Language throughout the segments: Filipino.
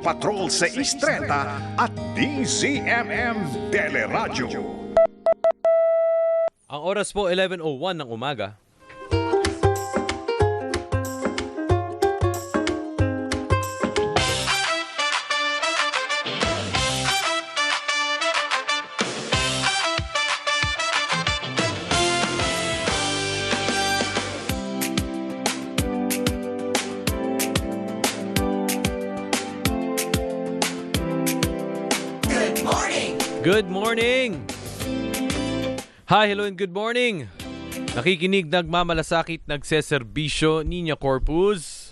Patrol sa Istreta at DZMM Teleradyo. Ang oras po 11:01 ng umaga. Good morning! Hi, hello and good morning! Nakikinig, nagmamalasakit, nagseserbisyo, Niña Corpus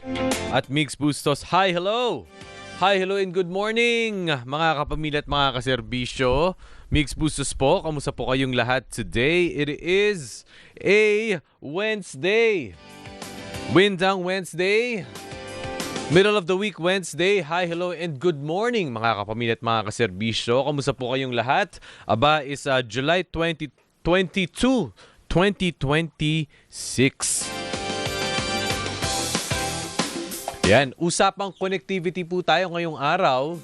at Mix Bustos. Hi, hello! Hi, hello and good morning! Mga kapamilya at mga kaserbisyo, Mix Bustos po, kamusta po kayong lahat today? It is a Wednesday! Windang Wednesday! Middle of the week Wednesday. Hi, hello, and good morning mga kapamilya at mga kaserbisyo. Kamusta po kayong lahat? Aba is July 22, 2026. Yan, usapang connectivity po tayo ngayong araw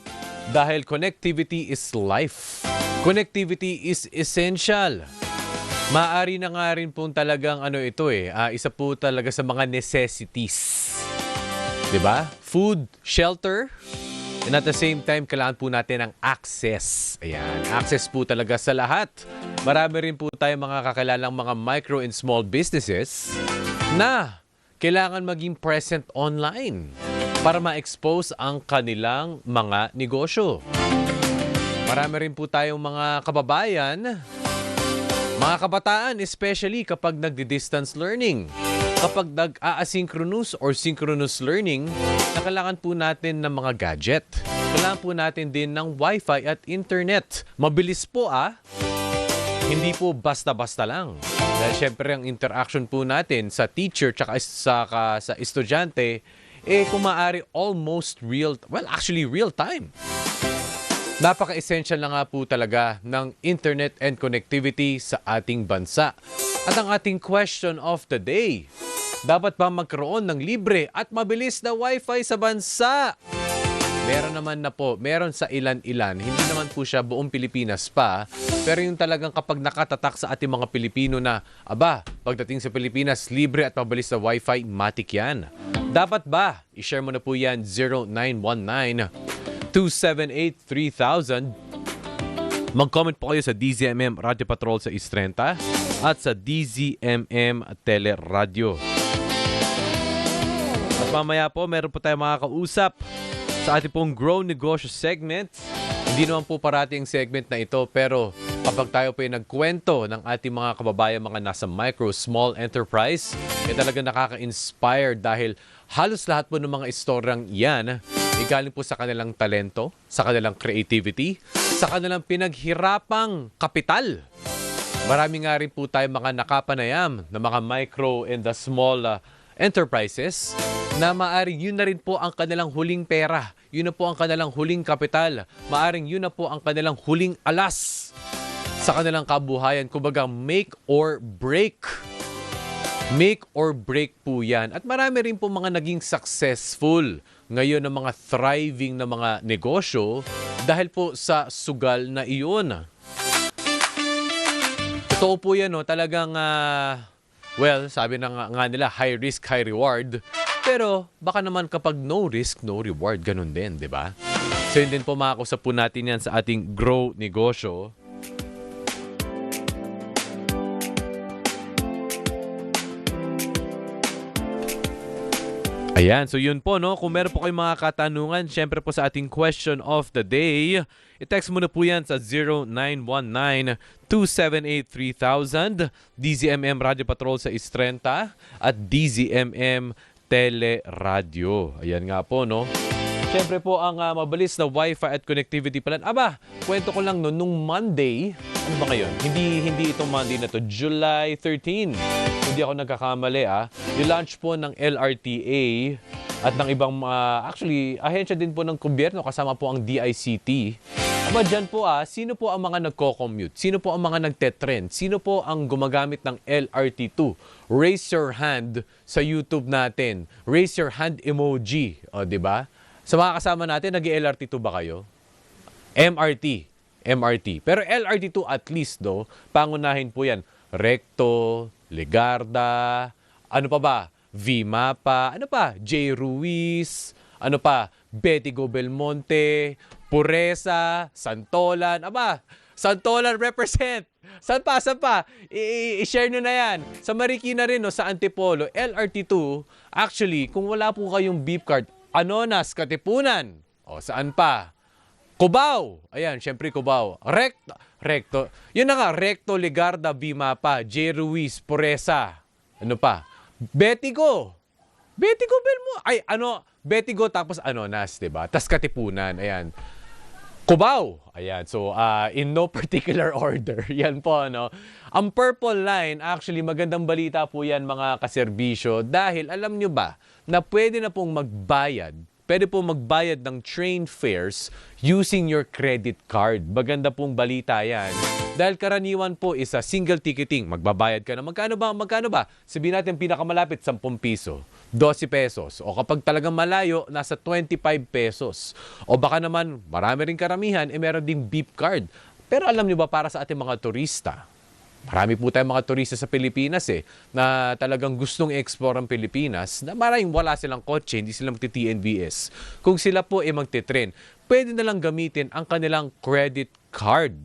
dahil connectivity is life. Connectivity is essential. Maaari na nga rin po talagang isa po talaga sa mga necessities. Diba? Food, shelter, and at the same time, kailangan po natin ng access. Ayan, access po talaga sa lahat. Marami rin po tayo mga kakilalang mga micro and small businesses na kailangan maging present online para ma-expose ang kanilang mga negosyo. Marami rin po tayong mga kababayan, mga kabataan, especially kapag nagdi-distance learning. Kapag nag-asynchronous or synchronous learning, kailangan po natin ng mga gadget. Kailangan po natin din ng Wi-Fi at internet. Mabilis po Hindi po basta-basta lang. Dahil syempre ang interaction po natin sa teacher tsaka sa estudyante, kung maaari almost real time. Napaka-essential na nga po talaga ng internet and connectivity sa ating bansa. At ang ating question of the day, dapat ba magkaroon ng libre at mabilis na Wi-Fi sa bansa? Meron naman na po, meron sa ilan-ilan. Hindi naman po siya buong Pilipinas pa. Pero yung talagang kapag nakatatak sa ating mga Pilipino na, pagdating sa Pilipinas, libre at mabilis na Wi-Fi, matik yan. Dapat ba? I-share mo na po yan, 0919-278-3000. Mag-comment po kayo sa DZMM Radio Patrol sa Istrenta at sa DZMM Teleradyo. At mamaya po, meron po tayong makakausap sa ating pong Grow Negosyo segment. Hindi naman po parati ang segment na ito, pero kapag tayo po yung nagkwento ng ating mga kababayan, mga nasa micro, small enterprise, talaga nakaka-inspire dahil halos lahat po ng mga istoryang yan, galing po sa kanilang talento, sa kanilang creativity, sa kanilang pinaghirapang kapital. Marami nga rin po tayo mga nakapanayam na mga micro and the small enterprises na maaring yun na rin po ang kanilang huling pera. Yun na po ang kanilang huling kapital. Maaring yun na po ang kanilang huling alas sa kanilang kabuhayan. Kumbaga, make or break. Make or break po yan. At marami rin po mga naging successful ngayon ng mga thriving na mga negosyo dahil po sa sugal na iyon. Totoo po yan, talagang, sabi na nga nila, high risk, high reward. Pero baka naman kapag no risk, no reward, ganun din, di ba? So yun din po, makakusap po natin yan sa ating Grow Negosyo. Ayan, so yun po, kung meron po kayong mga katanungan, syempre po sa ating question of the day, i-text mo na po yan sa 0919-278-3000, DZMM Radio Patrol sa Istrenta at DZMM Teleradyo. Ayan nga po, Siyempre po ang mabilis na Wi-Fi at connectivity plan. Kwento ko lang nung Monday, ano ba ngayon? Hindi itong Monday na to, July 13. Hindi ako nagkakamali I-launch po ng LRTA at ng ibang actually ahensya din po ng gobyerno kasama po ang DICT. Dyan po sino po ang mga nagko-commute? Sino po ang mga nagte-trend? Sino po ang gumagamit ng LRT2? Raise your hand sa YouTube natin. Raise your hand emoji, 'di ba? Sa mga kasama natin, nag-LRT2 ba kayo? MRT. MRT. Pero LRT2 at least, pangunahin po yan. Recto, Legarda, ano pa ba? V-Mapa, ano pa? J. Ruiz, ano pa? Betigo Belmonte, Puresa, Santolan. Aba, Santolan represent. Saan pa? Saan pa? I-share nyo na yan. Sa Marikina rin, no, sa Antipolo, LRT2, actually, kung wala po kayong beep card, Anonas, Katipunan. O, saan pa? Cubao. Ayan, syempre Cubao. Recto. Yun na nga, Recto, Legarda, V-Mapa, J. Ruiz, Puresa. Ano pa? Betigo Belmo. Ay, Betigo tapos Anonas, 'di ba? Tas Katipunan, ayan. Cubao. Ayan. So, in no particular order. Yan po, ano. Ang Purple Line, actually, magandang balita po yan, mga kaserbisyo. Dahil, alam nyo ba, na pwede na pong magbayad ng train fares using your credit card. Maganda pong balita yan. Dahil karaniwan po is a single ticketing. Magbabayad ka na. Magkano ba? Sabihin natin pinakamalapit, 10 piso, 12 pesos. O kapag talagang malayo, nasa 25 pesos. O baka naman, marami rin karamihan, meron ding beep card. Pero alam niyo ba, para sa ating mga turista, marami po tayong mga turista sa Pilipinas na talagang gustong i-explore ang Pilipinas, na maraming wala silang kotse, hindi sila magti-TNVS. Kung sila po magti-train, pwede na lang gamitin ang kanilang credit card.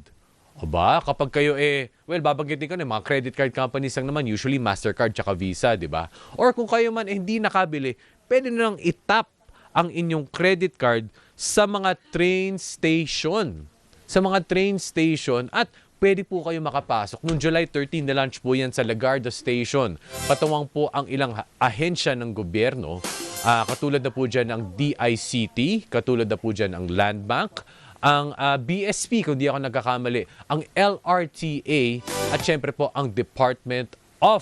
O ba, kapag kayo babanggitin ko na, mga credit card companies lang naman, usually Mastercard tsaka Visa, di ba? Or kung kayo man hindi nakabili, pwede na lang itap ang inyong credit card sa mga train station. At pwede po kayo makapasok. Noong July 13, na-launch po yan sa Legarda Station. Patuwang po ang ilang ahensya ng gobyerno. Katulad na po dyan ang DICT, katulad na po dyan ang Land Bank, ang BSP, kung di ako nagkakamali, ang LRTA, at syempre po ang Department of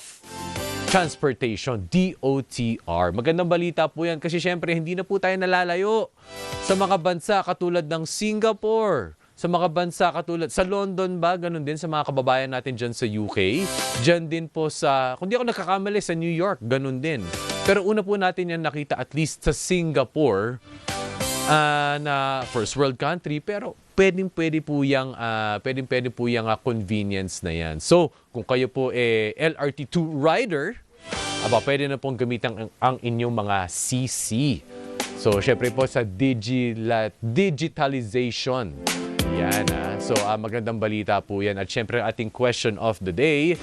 Transportation, DOTR. Magandang balita po yan kasi syempre hindi na po tayo nalalayo sa mga bansa katulad ng Singapore, sa mga bansa katulad sa London ba, ganun din sa mga kababayan natin dyan sa UK. Dyan din po sa, kung di ako nagkakamali, sa New York, ganun din. Pero una po natin yan nakita at least sa Singapore, na first world country, pero pwede po yung convenience na yan. So, kung kayo po LRT2 rider, pwede na pong gamitin ang inyong mga CC. So, syempre po sa digitalization. Yan. So, magandang balita po yan. At syempre, ating question of the day,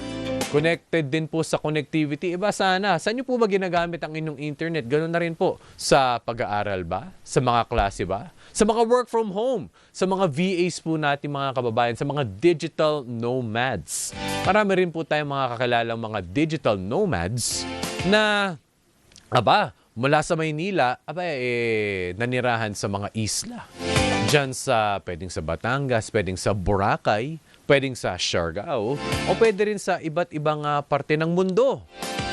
connected din po sa connectivity. Saan nyo po ba ginagamit ang inyong internet? Ganun na rin po. Sa pag-aaral ba? Sa mga klase ba? Sa mga work from home? Sa mga VAs po natin, mga kababayan? Sa mga digital nomads? Marami rin po tayong mga kakalalang mga digital nomads na, mula sa Maynila, nanirahan sa mga isla. Diyan pwedeng sa Batangas, pwedeng sa Boracay, pwedeng sa Siargao, o pwede rin sa iba't ibang parte ng mundo.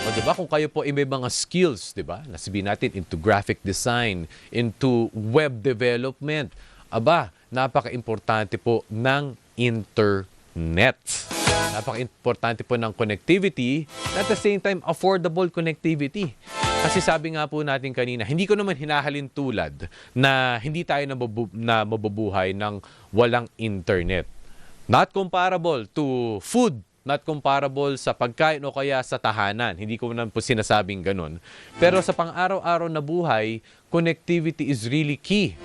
O diba, kung kayo po may mga skills, diba, nasabihin natin into graphic design, into web development, napaka-importante po ng internet. Napaka-importante po ng connectivity, at the same time, affordable connectivity. Kasi sabi nga po natin kanina, hindi ko naman hinahalin tulad na hindi tayo mabubuhay ng walang internet. Not comparable to food, not comparable sa pagkain o kaya sa tahanan. Hindi ko naman po sinasabing ganun. Pero sa pang-araw-araw na buhay, connectivity is really key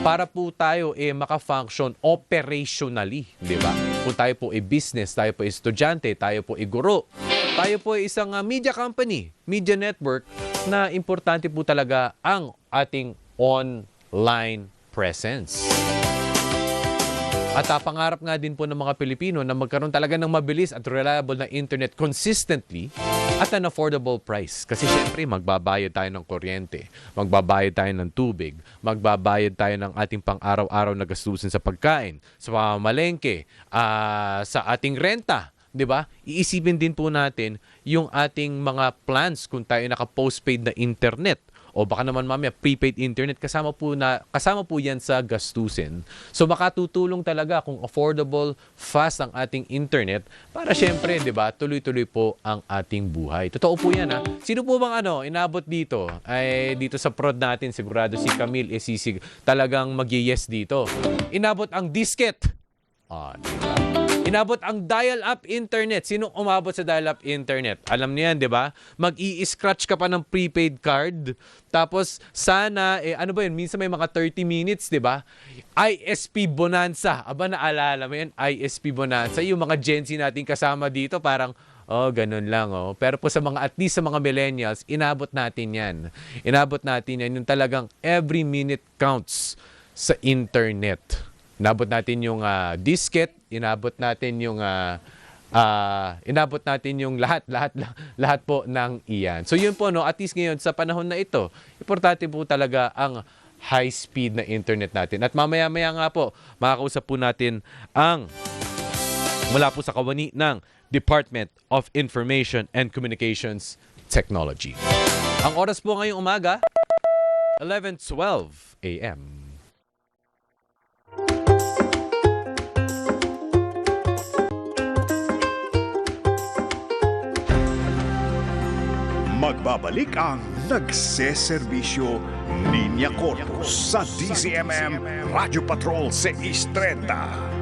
para po tayo maka-function operationally, di ba? Kung tayo po business, tayo po estudyante, tayo po guro, tayo po isang media company, media network, na importante po talaga ang ating online presence. At pangarap nga din po ng mga Pilipino na magkaroon talaga ng mabilis at reliable na internet consistently at an affordable price. Kasi syempre, magbabayad tayo ng kuryente, magbabayad tayo ng tubig, magbabayad tayo ng ating pang-araw-araw na gastusin sa pagkain, sa pamamalengke, sa ating renta. 'Di ba? Iisipin din po natin yung ating mga plans kung tayo naka-postpaid na internet o baka naman mamaya prepaid internet, kasama po yan sa gastusin. So makatutulong talaga kung affordable, fast ang ating internet para syempre, 'di ba, tuloy-tuloy po ang ating buhay. Totoo po 'yan, ha. Sino po bang inabot dito? Ay dito sa prod natin, sigurado si Camille sisig talagang mag-yes dito. Inabot ang disket. Diba? Inabot ang dial-up internet. Sino umabot sa dial-up internet? Alam niyo yan, di ba? Mag-i-scratch ka pa ng prepaid card. Tapos, sana, ano ba yun? Minsan may mga 30 minutes, di ba? ISP Bonanza. Aba, naalala mo yan? ISP Bonanza. Yung mga Gen Z natin kasama dito, parang, ganun lang, Pero po sa mga, at least sa mga millennials, inabot natin yan. Inabot natin yan. Yung talagang every minute counts sa internet. Inabot natin yung disket, inabot natin yung lahat po ng iyan. So yun po, at least ngayon sa panahon na ito, importante po talaga ang high speed na internet natin. At mamaya-maya nga po, makakausap po natin ang mula po sa kawani ng Department of Information and Communications Technology. Ang oras po ngayong umaga, 11:12 a.m. Magbabalik ang nagseserbisyo Linya Corpus sa DZMM Radio Patrol 630.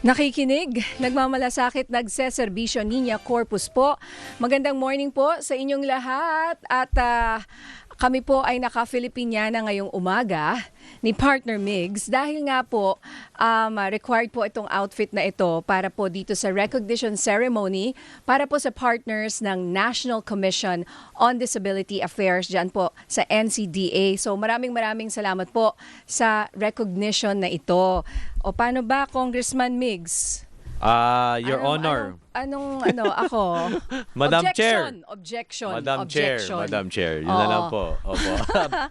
Nakikinig, nagmamalasakit, nagseserbisyo Linya Corpus po. Magandang morning po sa inyong lahat at kami po ay naka-Filipiniana ngayong umaga ni Partner Migs dahil nga po required po itong outfit na ito para po dito sa recognition ceremony para po sa partners ng National Commission on Disability Affairs dyan po sa NCDA. So maraming salamat po sa recognition na ito. O paano ba, Congressman Migs? Your Honor. Ako? Madam Chair. Objection. Madam Chair. Yun na lang po. Opo.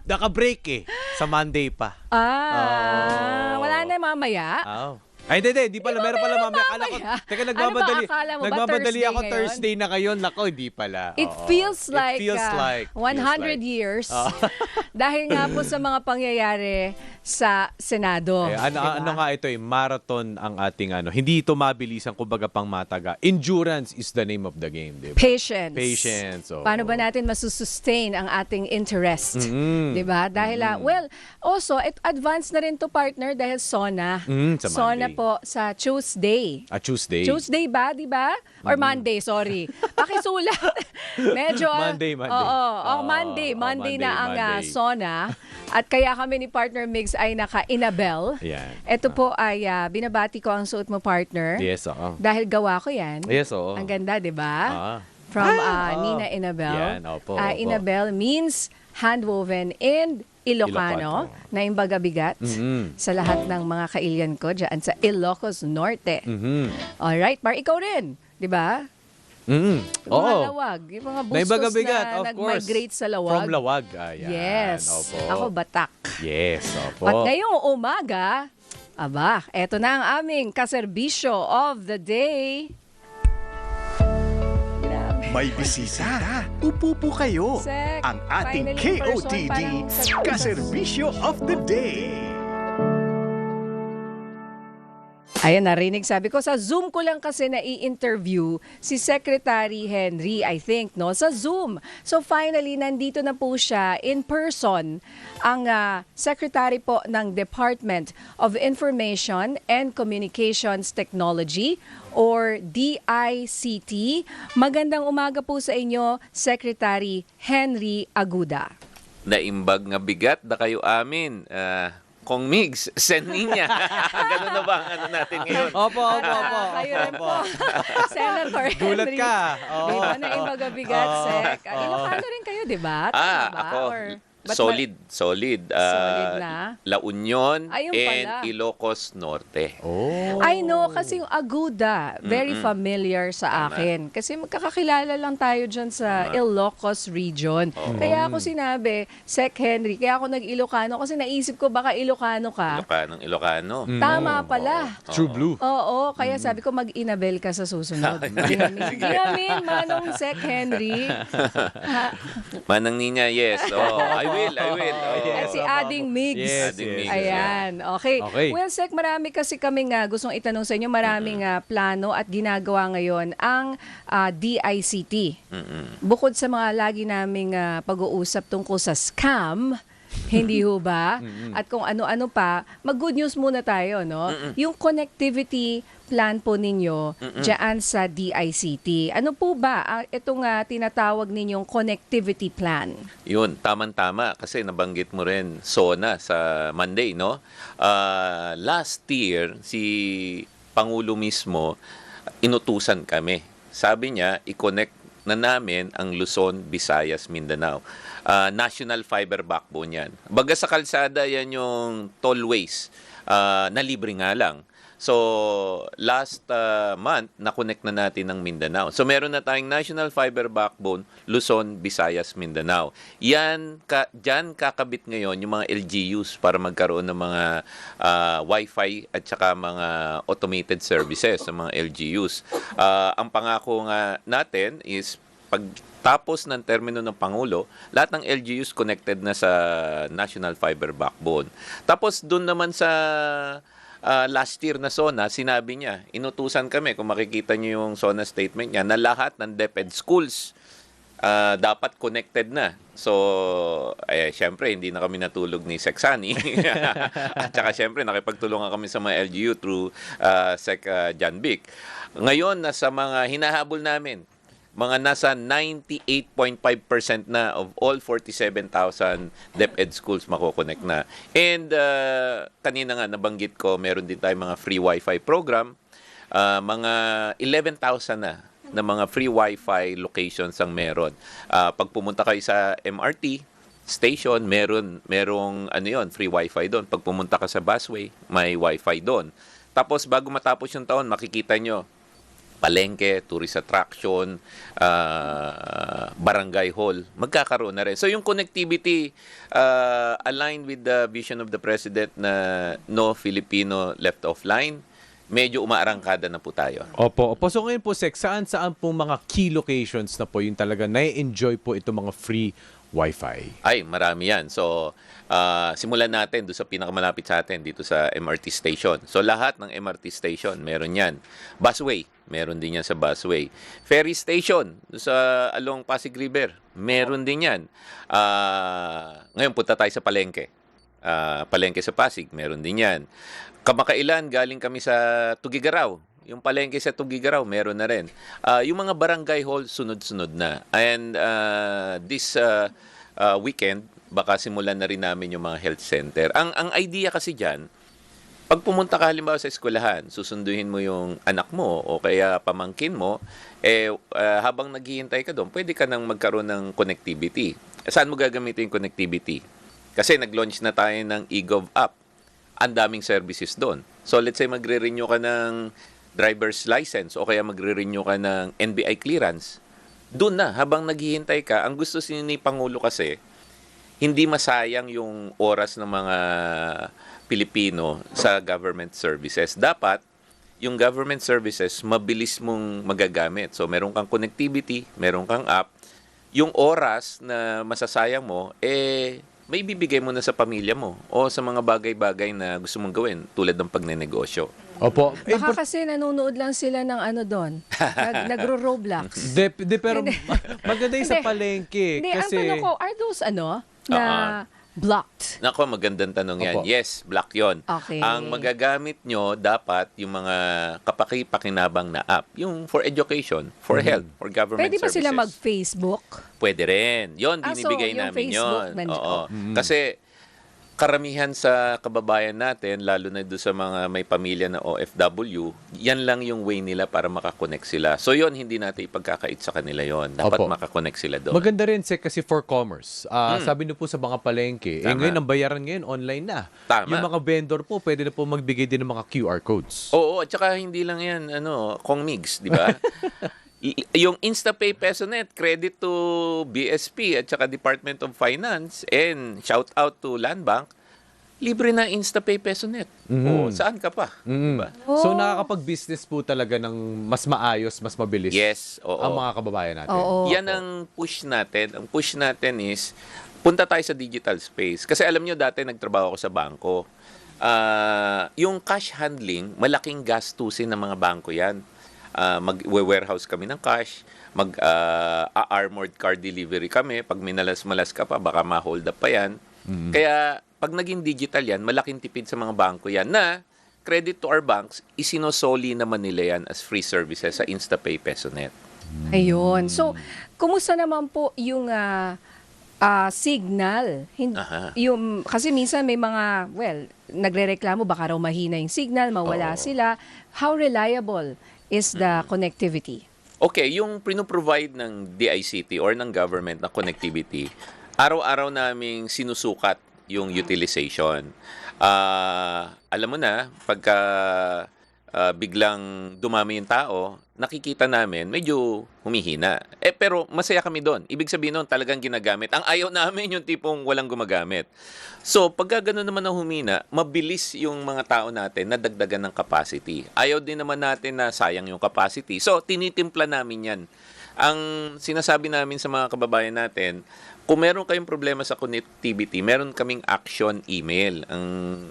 Naka-break sa Monday pa. Wala na mamaya. Ay, hindi pala. Meron pala mamaya. Teka, nagmamadali. Nagmamadali ako Thursday na ngayon. Nako, hindi pala. It feels like 100 years. Dahil nga po sa mga pangyayari sa Senado. Ano nga ito marathon ang ating Hindi ito mabilisan, kumbaga pang mataga. Endurance is the name of the game, diba? Patience. Paano ba natin masusustain ang ating interest? Diba? Dahil, also, advance na rin to partner dahil SONA. SONA po sa Tuesday. Tuesday? Tuesday ba, diba? Or Monday, sorry. Pakisulat. Medyo, Monday. Monday na ang SONA. At kaya kami ni Partner Migs ay naka-Inabel. Yan. Ito po ay binabati ko ang suot mo, partner. Yes, oo. Dahil gawa ko yan. Yes, oo. Ang ganda, di ba? From Nina Inabel. Yan, opo. Inabel means handwoven in Ilocano na imbaga bigat sa lahat ng mga kailyan ko dyan sa Ilocos Norte. Alright, ikaw rin, di ba? Mga lawag, yung mga bustos na nag-migrate sa lawag. From lawag. Ayan. Yes. Opo. Ako Batak. Yes, opo. At ngayong umaga, eto na ang aming kaserbisyo of the day. May bisita. Upo po kayo. Sek, Ang ating finally, person, KOTD Kaserbisyo of the Day. Ayan, narinig. Sabi ko, sa Zoom ko lang kasi na-i-interview si Secretary Henry, I think, no? Sa Zoom. So finally, nandito na po siya in person, ang Secretary po ng Department of Information and Communications Technology or DICT. Magandang umaga po sa inyo, Secretary Henry Aguda. Naimbag nga bigat da kayo amin. Kong Migs, send niya. Ganun na ba ang ano natin ngayon? Opo. Kayo rin po, Senator Henry. Gulat ka. Oo. Di ba na imagabigat, Sec? Ilocano rin kayo, di ba? Tama ba? Ako, Or, ba't solid. Solid na? La Union Ayun and pala. Ilocos Norte. Oh. I know, kasi yung Aguda, very familiar sa akin. Kasi magkakakilala lang tayo dyan sa Ilocos region. Kaya ako sinabi, Sec Henry, kaya ako nag-Ilocano kasi naisip ko baka Ilocano ka. Ilocano. Tama pala. True Blue. Oo, kaya sabi ko mag-Inabel ka sa susunod. Diyamin, Manong Sec Henry. Manang Ninya, yes. Oh, I will. Oh. At si Ading Migs. Yes, Ading Migs, Ayan, okay. Okay. Well, Sec, marami kasi kaming gustong itanong sa inyo, maraming plano at ginagawa ngayon ang DICT. Bukod sa mga lagi naming pag-uusap tungkol sa scam, hindi ho ba? At kung ano-ano pa, mag-good news muna tayo, no? Yung connectivity plan po ninyo dyan sa DICT. Ano po ba itong tinatawag ninyong connectivity plan? Yun, tamang-tama kasi nabanggit mo rin SONA sa Monday, no? Last year, si Pangulo mismo, inutusan kami. Sabi niya, i-connect na namin ang Luzon, Visayas, Mindanao. National fiber backbone yan. Baga sa kalsada, yan yung tollways na libre nga lang. So, last month, na-connect na natin ang Mindanao. So, meron na tayong National Fiber Backbone, Luzon, Visayas, Mindanao. Diyan kakabit ngayon yung mga LGUs para magkaroon ng mga Wi-Fi at saka mga automated services ng mga LGUs. Ang pangako nga natin is pagtapos ng termino ng Pangulo, lahat ng LGUs connected na sa National Fiber Backbone. Tapos, doon naman sa last year na SONA, sinabi niya, inutusan kami, kung makikita niyo yung SONA statement niya, na lahat ng DepEd schools dapat connected na. So, syempre, hindi na kami natulog ni Sexani. At saka, syempre, nakipagtulungan kami sa mga LGU through Sec John Vic. Ngayon, nasa mga hinahabol namin, mga nasa 98.5% na of all 47,000 DepEd schools makokonect na. And kanina nga nabanggit ko, meron din tayong mga free Wi-Fi program. Mga 11,000 na mga free Wi-Fi locations ang meron. Pag pumunta kayo sa MRT station, merong free Wi-Fi doon. Pag pumunta ka sa busway, may Wi-Fi doon. Tapos bago matapos yung taon, makikita nyo palengke, tourist attraction, barangay hall, magkakaroon na rin. So yung connectivity aligned with the vision of the President na no Filipino left offline, medyo umaarangkada na po tayo. Opo. So ngayon po, Sec, saan po mga key locations na po yung talaga na-enjoy po itong mga free Wi-Fi? Ay, marami yan. So, simulan natin doon sa pinakamalapit sa atin, dito sa MRT station. So, lahat ng MRT station, meron yan. Busway, meron din yan sa busway. Ferry station, doon sa along Pasig River, meron din yan. Ngayon, punta tayo sa palengke. Palengke sa Pasig, meron din yan. Kamakailan, galing kami sa Tugigaraw. Yung palengke sa Tugigaraw, meron na rin. Yung mga barangay hall, sunod-sunod na. And this weekend, baka simulan na rin namin yung mga health center. Ang idea kasi dyan, pag pumunta ka halimbawa sa eskwelahan, susunduhin mo yung anak mo o kaya pamangkin mo, habang naghihintay ka doon, pwede ka nang magkaroon ng connectivity. Saan mo gagamitin yung connectivity? Kasi nag-launch na tayo ng eGov app. Ang daming services doon. So let's say magre-renew ka ng driver's license o kaya magre-renew ka ng NBI clearance. Doon na, habang naghihintay ka, ang gusto ni Pangulo kasi, hindi masayang yung oras ng mga Pilipino sa government services. Dapat, yung government services, mabilis mong magagamit. So, meron kang connectivity, meron kang app. Yung oras na masasayang mo, may bibigay mo na sa pamilya mo o sa mga bagay-bagay na gusto mong gawin tulad ng pagnenegosyo. Opo. Baka kasi nanonood lang sila ng ano doon. Nagro-Roblox. Pero maganda yung sa Hindi. palengke. Hindi, Kasi, ang tanong ko, are those na blocked? Nako, magandang tanong yan. Opo. Yes, black yon. Okay. Ang magagamit nyo dapat yung mga kapaki-pakinabang na app. Yung for education, for health, for government Pwede ba services. sila mag-Facebook? Pwede rin. Yon, Ah, so, binibigay yung namin Facebook yon. nandiyan. Oo. Kasi karamihan sa kababayan natin, lalo na doon sa mga may pamilya na OFW, yan lang yung way nila para makakonect sila. So yon, hindi natin ipagkakait sa kanila yon. Dapat Opo. makakonect sila doon. maganda rin kasi for commerce. Sabi niyo po sa mga palengke, Tama. ngayon ang bayaran ngayon online na. Tama. Yung mga vendor po, pwede na po magbigay din ng mga QR codes. Oo, at saka hindi lang yan, Kong Migs, di ba? Yung InstaPay PesoNet, credit to BSP at saka Department of Finance, and shout out to Land Bank, libre na InstaPay PesoNet. O, saan ka pa? Diba? So nakakapag-business po talaga ng mas maayos, mas mabilis Yes, oo. ang mga kababayan natin. Oo. Yan ang push natin. Ang push natin is, punta tayo sa digital space. Kasi alam nyo, dati nagtrabaho ako sa bangko. Yung cash handling, malaking gastusin ng mga bangko yan. Mag-warehouse kami ng cash, mag-armored car delivery kami. Pag minalas-malas ka pa, baka ma-hold up pa yan. Kaya, pag naging digital yan, malaking tipid sa mga bangko yan na, credit to our banks, isinosoli naman nila yan as free services sa InstaPay PesoNet. Ayun. So, kumusta naman po yung signal? Aha. Kasi minsan may mga, nagrereklamo baka raw mahina yung signal, mawala Oo. sila. How reliable is the connectivity? Okay, yung pinoprovide ng DICT or ng government na connectivity, araw-araw naming sinusukat yung utilization. Alam mo na, pagka biglang dumami yung tao, nakikita namin medyo humihina. Pero masaya kami doon. Ibig sabihin nun, talagang ginagamit. Ang ayaw namin yung tipong walang gumagamit. So, pagka gano'n naman na humina, mabilis yung mga tao natin na dagdagan ng capacity. Ayaw din naman natin na sayang yung capacity. So, tinitimpla namin yan. Ang sinasabi namin sa mga kababayan natin, kung meron kayong problema sa connectivity, meron kaming action email.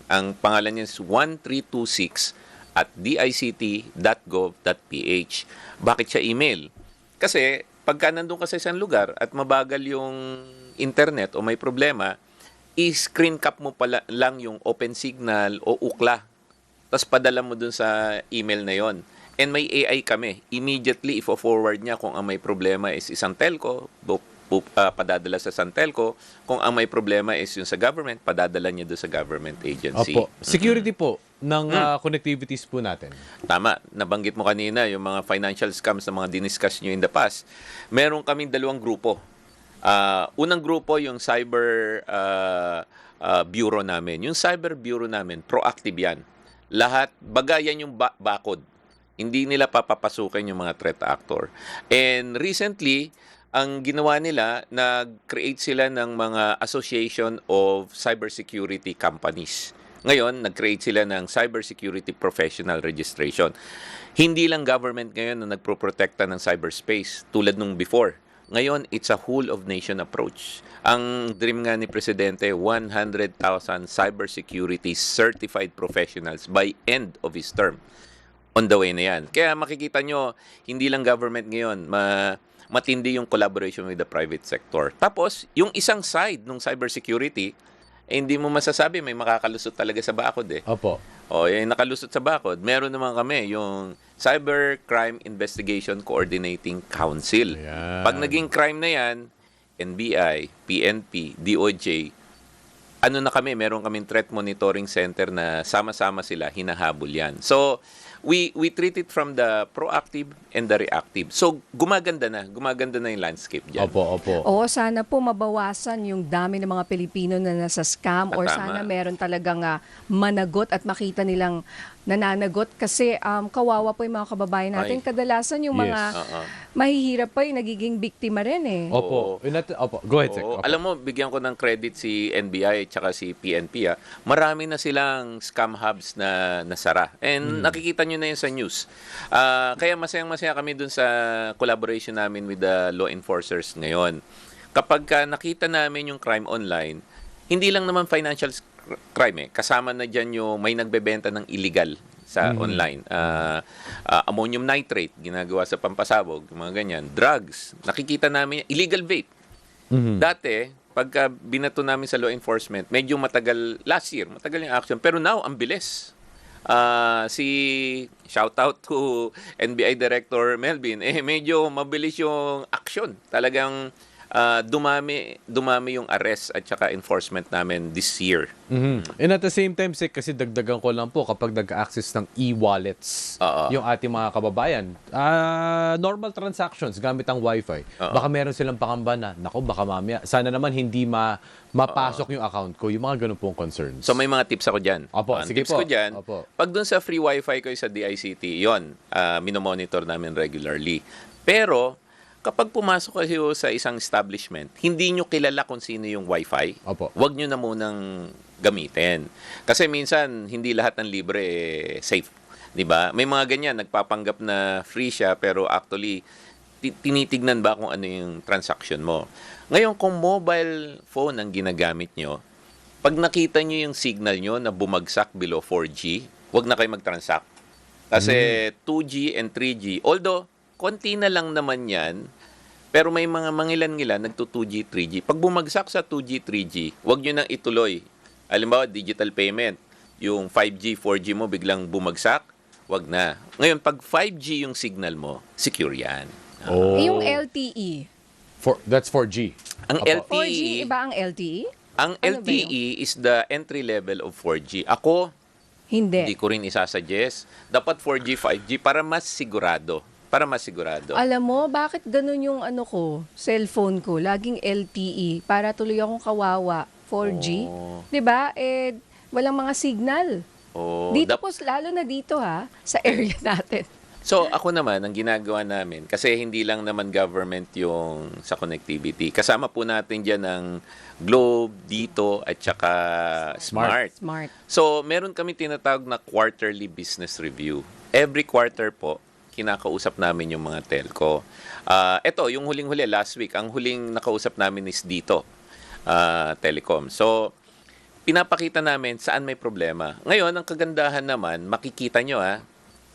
Ang pangalan niya is 1326@dict.gov.ph. Bakit siya email? Kasi pagka nandun ka sa isang lugar at mabagal yung internet o may problema, i-screen cap mo pala lang yung open signal o ukla. Tapos padala mo dun sa email na yon. And may AI kami. Immediately, ifo-forward niya kung ang may problema is isang telco, padadala sa isang telco. Kung ang may problema is yung sa government, padadala niya doon sa government agency. Opo. Security po ng connectivities po natin. Tama. Nabanggit mo kanina yung mga financial scams na mga diniscuss nyo in the past. Meron kaming dalawang grupo. Unang grupo, yung cyber bureau namin. Yung cyber bureau namin, proactive yan. Lahat, bagayan yung bakod. Hindi nila papapasukin yung mga threat actor. And recently, ang ginawa nila, nag-create sila ng mga association of cybersecurity companies. Ngayon, nag-create sila ng cybersecurity professional registration. Hindi lang government ngayon na nagproprotekta ng cyberspace tulad nung before. Ngayon, it's a whole of nation approach. Ang dream nga ni Presidente, 100,000 cybersecurity certified professionals by end of his term. On the way na yan. Kaya makikita nyo, hindi lang government ngayon, matindi yung collaboration with the private sector. Tapos, yung isang side ng cybersecurity, hindi mo masasabi, may makakalusot talaga sa bakod eh. Opo. O, yung nakalusot sa bakod, meron naman kami yung Cybercrime Investigation Coordinating Council. Ayan. Pag naging crime na yan, NBI, PNP, DOJ, meron kaming threat monitoring center na sama-sama sila, hinahabol yan. So, we treat it from the proactive and the reactive. So, gumaganda na yung landscape dyan. Opo. Oo, sana po mabawasan yung dami ng mga Pilipino na nasa scam or Tama. sana meron talagang managot at makita nilang nananagot kasi kawawa po yung mga kababayan natin. Ay. Kadalasan yung Yes. mga Oo. mahihirap pa yung nagiging biktima rin eh. Opo. Opo. Go ahead, Sec. Oo. Opo. Alam mo, bigyan ko ng credit si NBI at saka si PNP. Marami na silang scam hubs na nasara. And nakikita nyo na yun sa news. Kaya masayang-masaya kami dun sa collaboration namin with the law enforcers ngayon. Kapag nakita namin yung crime online, hindi lang naman financial crime kasama na dyan yung may nagbebenta ng illegal sa online. Ammonium nitrate, ginagawa sa pampasabog, mga ganyan. Drugs, nakikita namin, illegal vape. Dati, pagka binato namin sa law enforcement, medyo matagal, last year, matagal yung action. Pero now, ang bilis. Shout out to NBI Director Melvin, medyo mabilis yung action. Talagang dumami yung arrest at saka enforcement namin this year. And at the same time, Sek, kasi dagdagan ko lang po kapag nag-access ng e-wallets yung ating mga kababayan, normal transactions gamit ang Wi-Fi. Baka meron silang pakamba na, nako, baka mamaya, sana naman hindi mapasok yung account ko, yung mga ganun pong concerns. So may mga tips ako dyan. Opo, Ang sige tips po. ko dyan, Opo. pag dun sa free wifi ko sa DICT, yon minomonitor namin regularly. Pero, kapag pumasok kayo sa isang establishment, hindi nyo kilala kung sino yung wifi, Opo. wag nyo na munang gamitin. Kasi minsan, hindi lahat ng libre safe. 'Di ba? May mga ganyan, nagpapanggap na free siya, pero actually, tinitignan ba kung ano yung transaction mo. Ngayon, kung mobile phone ang ginagamit nyo, pag nakita nyo yung signal nyo na bumagsak below 4G, wag na kayo mag-transact. Kasi 2G and 3G, although, konti na lang naman yan, pero may mga mangilan-ngilan nagto 2G, 3G. Pag bumagsak sa 2G, 3G, wag nyo nang ituloy. Halimbawa, digital payment, yung 5G, 4G mo biglang bumagsak, wag na. Ngayon, pag 5G yung signal mo, secure yan. Oh. Yung LTE. That's 4G. Ang Opo. 4G, LTE, iba ang LTE? ang Ano ba LTE is the entry level of 4G. Ako, hindi Hindi. ko rin isasuggest. Dapat 4G, 5G para mas sigurado. Alam mo, bakit ganun yung cellphone ko, laging LTE, para tuloy akong kawawa, 4G. Oh. 'Di ba? Walang mga signal. Oh, Dito po, lalo na dito sa area natin. So, ako naman, ang ginagawa namin, kasi hindi lang naman government yung sa connectivity. Kasama po natin dyan ng Globe, Dito, at saka Smart. Smart. So, meron kami tinatawag na quarterly business review. Every quarter po, kinakausap namin yung mga telco. Ito, yung huling-huli, last week, ang huling nakausap namin is Dito, Telecom. So, pinapakita namin saan may problema. Ngayon, ang kagandahan naman, makikita nyo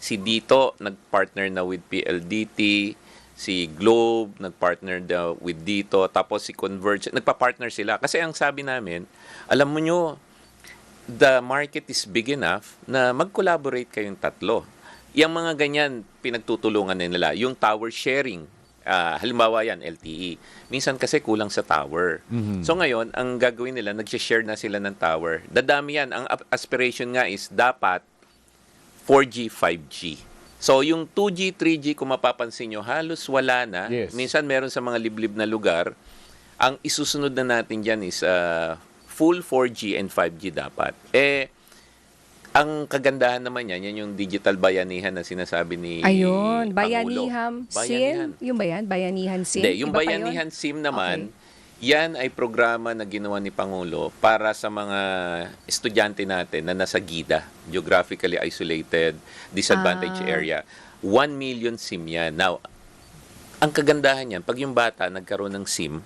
si Dito nagpartner na with PLDT, si Globe nagpartner na with Dito, tapos si Converge, nagpa-partner sila. Kasi ang sabi namin, alam mo nyo, the market is big enough na mag-collaborate kayong tatlo. Yung mga ganyan, pinagtutulungan nila. Yung tower sharing, halimbawa yan, LTE. Minsan kasi kulang sa tower. So ngayon, ang gagawin nila, nag-share na sila ng tower. Dadami yan. Ang aspiration nga is dapat 4G, 5G. So yung 2G, 3G, kung mapapansin nyo, halos wala na. Yes. Minsan meron sa mga liblib na lugar. Ang isusunod na natin dyan is full 4G and 5G dapat. Ang kagandahan naman yan yung digital bayanihan na sinasabi ni Ayun, Pangulo. Bayanihan Bayanihan. SIM. Yung ba yan? Bayanihan SIM? Hindi, yung Iba pa yun? Bayanihan SIM naman, yan ay programa na ginawa ni Pangulo para sa mga estudyante natin na nasa GIDA, geographically isolated, disadvantaged area. 1 million SIM yan. Now, ang kagandahan yan, pag yung bata nagkaroon ng SIM,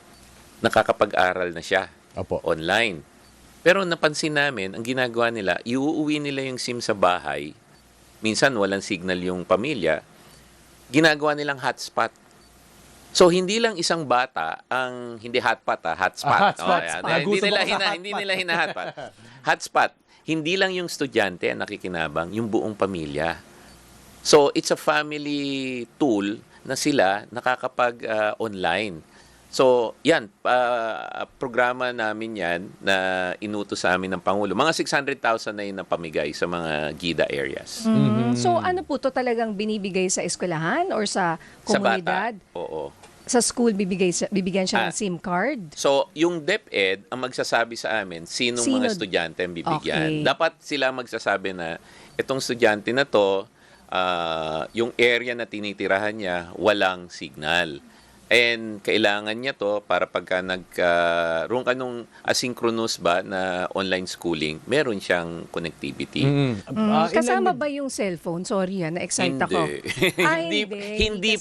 nakakapag-aral na siya Opo. online. Pero napansin namin, ang ginagawa nila, iuuwi nila yung SIM sa bahay. Minsan walang signal yung pamilya. Ginagawa nilang hotspot. So hindi lang isang bata ang hindi hotspot, hotspot. Hotspot. Yan. Nagutom ako sa Hindi nila hina-hotspot. Hotspot. Hindi lang yung estudyante ang nakikinabang, yung buong pamilya. So it's a family tool na sila nakakapag-online. So, yan, programa namin yan na inutos sa amin ng Pangulo. Mga 600,000 na yun na pamigay sa mga GIDA areas. So ano po to talagang binibigay sa eskwelahan or sa Sa komunidad? bata. Oo. Sa school bibigyan siya ng SIM card? So, yung DepEd ang magsasabi sa amin sinong Sino? mga estudyante ang bibigyan. Okay. Dapat sila magsasabi na itong estudyante na to, yung area na tinitirahan niya, walang signal. And kailangan niya to para pagka nagkaroon ka nung asynchronous ba na online schooling, meron siyang connectivity. Kasama ba yung cellphone? Sorry na-excite ako. Hindi